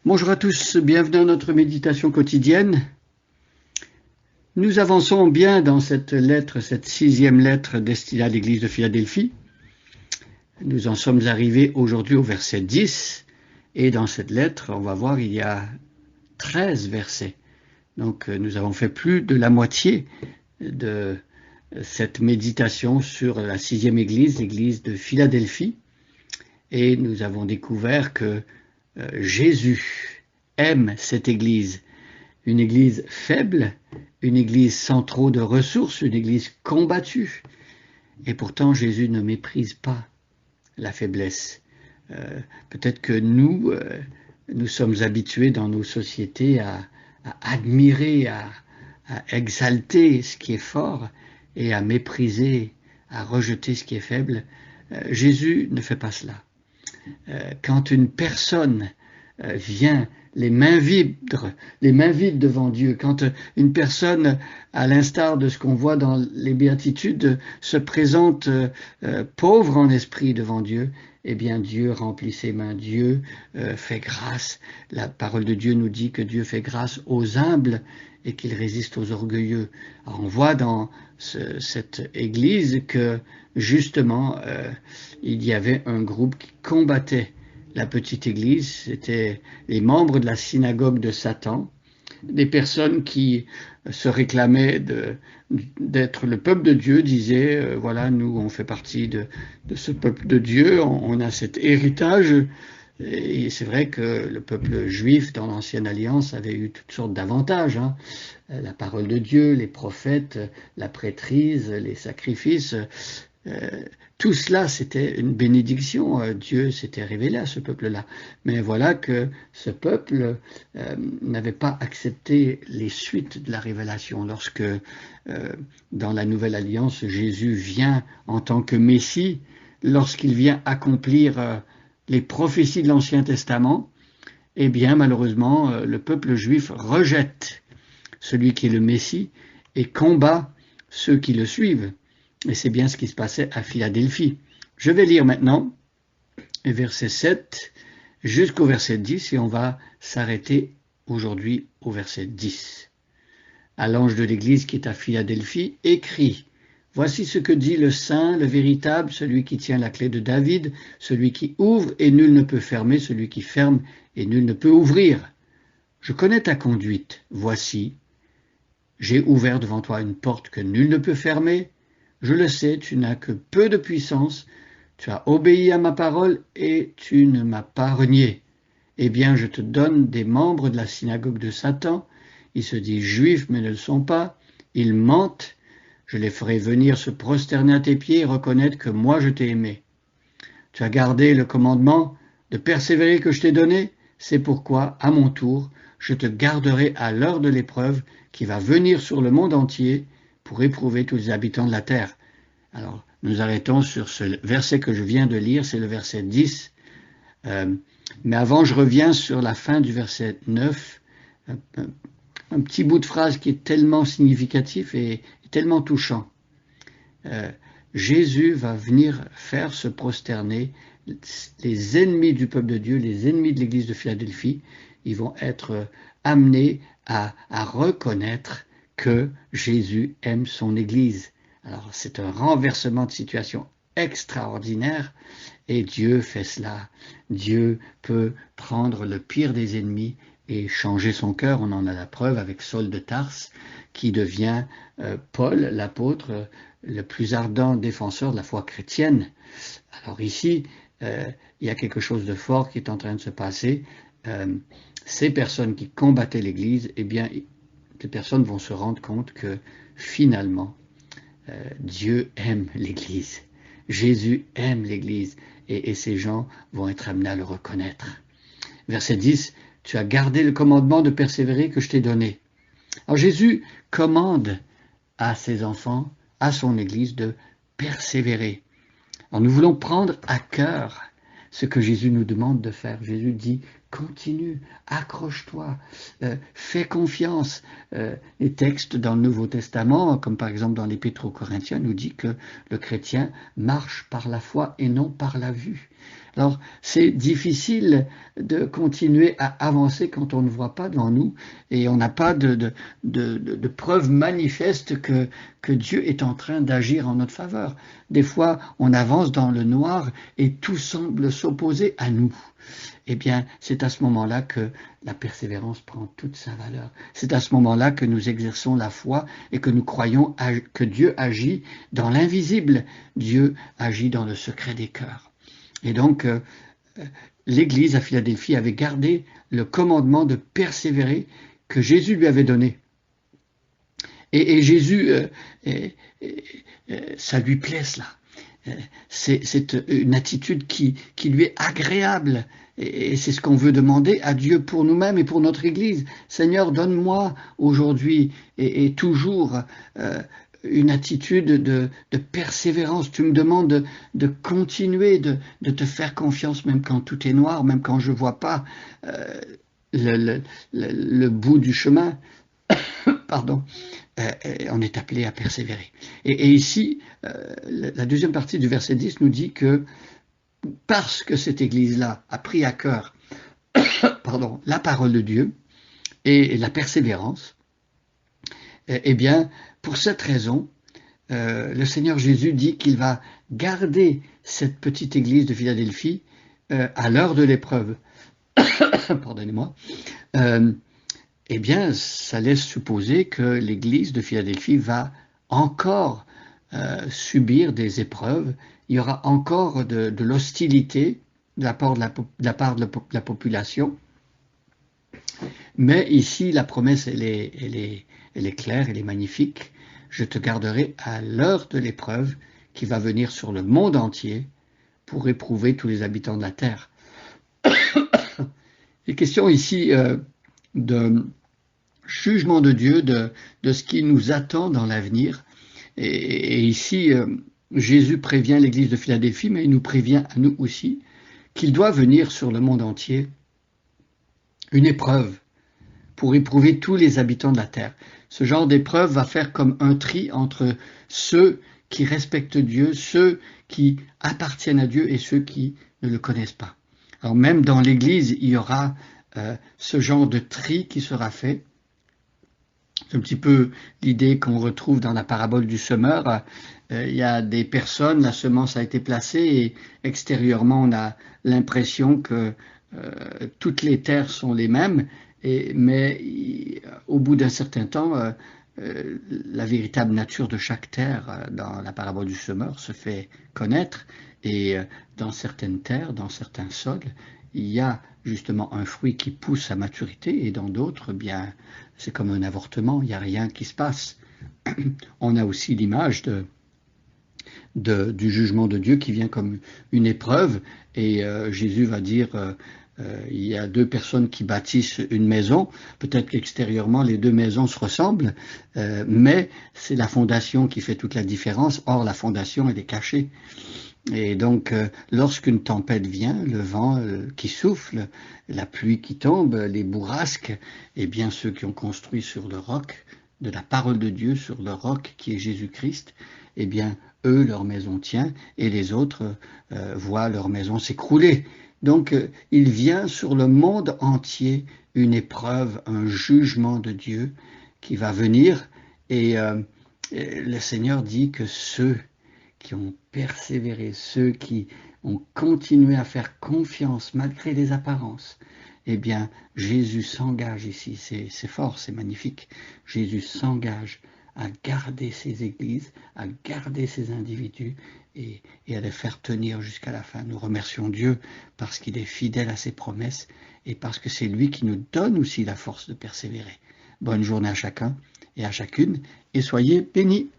Bonjour à tous, bienvenue dans notre méditation quotidienne. Nous avançons bien dans cette lettre, cette 6e lettre destinée à l'église de Philadelphie. Nous en sommes arrivés aujourd'hui au verset 10 et dans cette lettre, on va voir, il y a 13 versets. Donc nous avons fait plus de la moitié de cette méditation sur la 6e église, l'église de Philadelphie. Et nous avons découvert que Jésus aime cette église, une église faible, une église sans trop de ressources, une église combattue. Et pourtant, Jésus ne méprise pas la faiblesse. Peut-être que nous sommes habitués dans nos sociétés à admirer, à exalter ce qui est fort et à mépriser, à rejeter ce qui est faible. Jésus ne fait pas cela. Quand une personne vient les mains vides devant Dieu, quand une personne, à l'instar de ce qu'on voit dans les béatitudes, se présente pauvre en esprit devant Dieu, eh bien Dieu remplit ses mains, Dieu fait grâce. La parole de Dieu nous dit que Dieu fait grâce aux humbles et qu'il résiste aux orgueilleux. Alors on voit dans cette église que justement il y avait un groupe qui combattait la petite église, c'était les membres de la synagogue de Satan, des personnes qui se réclamaient d'être le peuple de Dieu, disaient voilà, nous on fait partie de ce peuple de Dieu, on a cet héritage. Et c'est vrai que le peuple juif dans l'Ancienne Alliance avait eu toutes sortes d'avantages, hein. La parole de Dieu, les prophètes, la prêtrise, les sacrifices, tout cela c'était une bénédiction, Dieu s'était révélé à ce peuple-là. Mais voilà que ce peuple n'avait pas accepté les suites de la révélation. Lorsque dans la Nouvelle Alliance, Jésus vient en tant que Messie, lorsqu'il vient accomplir les prophéties de l'Ancien Testament, eh bien malheureusement le peuple juif rejette celui qui est le Messie et combat ceux qui le suivent. Et c'est bien ce qui se passait à Philadelphie. Je vais lire maintenant verset 7 jusqu'au verset 10 et on va s'arrêter aujourd'hui au verset 10. À l'ange de l'église qui est à Philadelphie, écrit: Voici ce que dit le Saint, le véritable, celui qui tient la clé de David, celui qui ouvre et nul ne peut fermer, celui qui ferme et nul ne peut ouvrir. Je connais ta conduite. Voici, j'ai ouvert devant toi une porte que nul ne peut fermer. Je le sais, tu n'as que peu de puissance, tu as obéi à ma parole et tu ne m'as pas renié. Eh bien, je te donne des membres de la synagogue de Satan. Ils se disent juifs, mais ne le sont pas. Ils mentent. Je les ferai venir se prosterner à tes pieds et reconnaître que moi je t'ai aimé. Tu as gardé le commandement de persévérer que je t'ai donné. C'est pourquoi, à mon tour, je te garderai à l'heure de l'épreuve qui va venir sur le monde entier pour éprouver tous les habitants de la terre. Alors, nous arrêtons sur ce verset que je viens de lire, c'est le verset 10. Mais avant, je reviens sur la fin du verset 9. Un petit bout de phrase qui est tellement significatif et tellement touchant. Jésus va venir faire se prosterner les ennemis du peuple de Dieu, les ennemis de l'église de Philadelphie. Ils vont être amenés à reconnaître que Jésus aime son église. Alors c'est un renversement de situation extraordinaire et Dieu fait cela. Dieu peut prendre le pire des ennemis et changer son cœur. On en a la preuve avec Saul de Tarse qui devient Paul, l'apôtre, le plus ardent défenseur de la foi chrétienne. Alors ici, il y a quelque chose de fort qui est en train de se passer. Ces personnes qui combattaient l'Église, eh bien, ces personnes vont se rendre compte que finalement, Dieu aime l'Église. Jésus aime l'Église et ces gens vont être amenés à le reconnaître. Verset 10, tu as gardé le commandement de persévérer que je t'ai donné. Alors Jésus commande à ses enfants, à son Église, de persévérer. Alors nous voulons prendre à cœur ce que Jésus nous demande de faire. Jésus dit, continue, accroche-toi, fais confiance. Les textes dans le Nouveau Testament, comme par exemple dans l'Épître aux Corinthiens, nous dit que le chrétien marche par la foi et non par la vue. Alors, c'est difficile de continuer à avancer quand on ne voit pas devant nous et on n'a pas de preuve manifeste que Dieu est en train d'agir en notre faveur. Des fois, on avance dans le noir et tout semble s'opposer à nous. Eh bien, c'est à ce moment-là que la persévérance prend toute sa valeur. C'est à ce moment-là que nous exerçons la foi et que nous croyons que Dieu agit dans l'invisible. Dieu agit dans le secret des cœurs. Et donc, l'Église à Philadelphie avait gardé le commandement de persévérer que Jésus lui avait donné. Et Jésus, ça lui plaît cela. C'est une attitude qui lui est agréable. Et c'est ce qu'on veut demander à Dieu pour nous-mêmes et pour notre Église. Seigneur, donne-moi aujourd'hui et toujours une attitude de persévérance. Tu me demandes de continuer, de te faire confiance, même quand tout est noir, même quand je ne vois pas le bout du chemin. Pardon. On est appelé à persévérer. Et ici, la deuxième partie du verset 10 nous dit que parce que cette Église-là a pris à cœur la parole de Dieu et la persévérance, eh bien, pour cette raison, le Seigneur Jésus dit qu'il va garder cette petite Église de Philadelphie à l'heure de l'épreuve. Pardonnez-moi. Eh bien, ça laisse supposer que l'Église de Philadelphie va encore subir des épreuves. Il y aura encore de l'hostilité de la part de la population. Mais ici, la promesse, elle est claire, elle est magnifique. Je te garderai à l'heure de l'épreuve qui va venir sur le monde entier pour éprouver tous les habitants de la terre. Il est question ici de jugement de Dieu, de ce qui nous attend dans l'avenir. Et ici, Jésus prévient l'Église de Philadelphie, mais il nous prévient à nous aussi qu'il doit venir sur le monde entier une épreuve pour éprouver tous les habitants de la terre. Ce genre d'épreuve va faire comme un tri entre ceux qui respectent Dieu, ceux qui appartiennent à Dieu et ceux qui ne le connaissent pas. Alors même dans l'Église, il y aura ce genre de tri qui sera fait. C'est un petit peu l'idée qu'on retrouve dans la parabole du semeur. Il y a des personnes, la semence a été placée et extérieurement on a l'impression que toutes les terres sont les mêmes, mais au bout d'un certain temps, la véritable nature de chaque terre dans la parabole du semeur se fait connaître et dans certaines terres, dans certains sols, il y a justement un fruit qui pousse à maturité et dans d'autres, bien, c'est comme un avortement, il n'y a rien qui se passe. On a aussi l'image du jugement de Dieu qui vient comme une épreuve et Jésus va dire il y a deux personnes qui bâtissent une maison, peut-être qu'extérieurement les deux maisons se ressemblent, mais c'est la fondation qui fait toute la différence. Or la fondation elle est cachée. Et donc, lorsqu'une tempête vient, le vent qui souffle, la pluie qui tombe, les bourrasques, eh bien ceux qui ont construit sur le roc de la parole de Dieu, sur le roc qui est Jésus-Christ, eh bien eux, leur maison tient, et les autres voient leur maison s'écrouler. Donc, il vient sur le monde entier une épreuve, un jugement de Dieu qui va venir, et le Seigneur dit que ceux qui ont persévéré, ceux qui ont continué à faire confiance malgré les apparences, eh bien, Jésus s'engage ici, c'est fort, c'est magnifique. Jésus s'engage à garder ses églises, à garder ses individus et à les faire tenir jusqu'à la fin. Nous remercions Dieu parce qu'il est fidèle à ses promesses et parce que c'est lui qui nous donne aussi la force de persévérer. Bonne journée à chacun et à chacune et soyez bénis.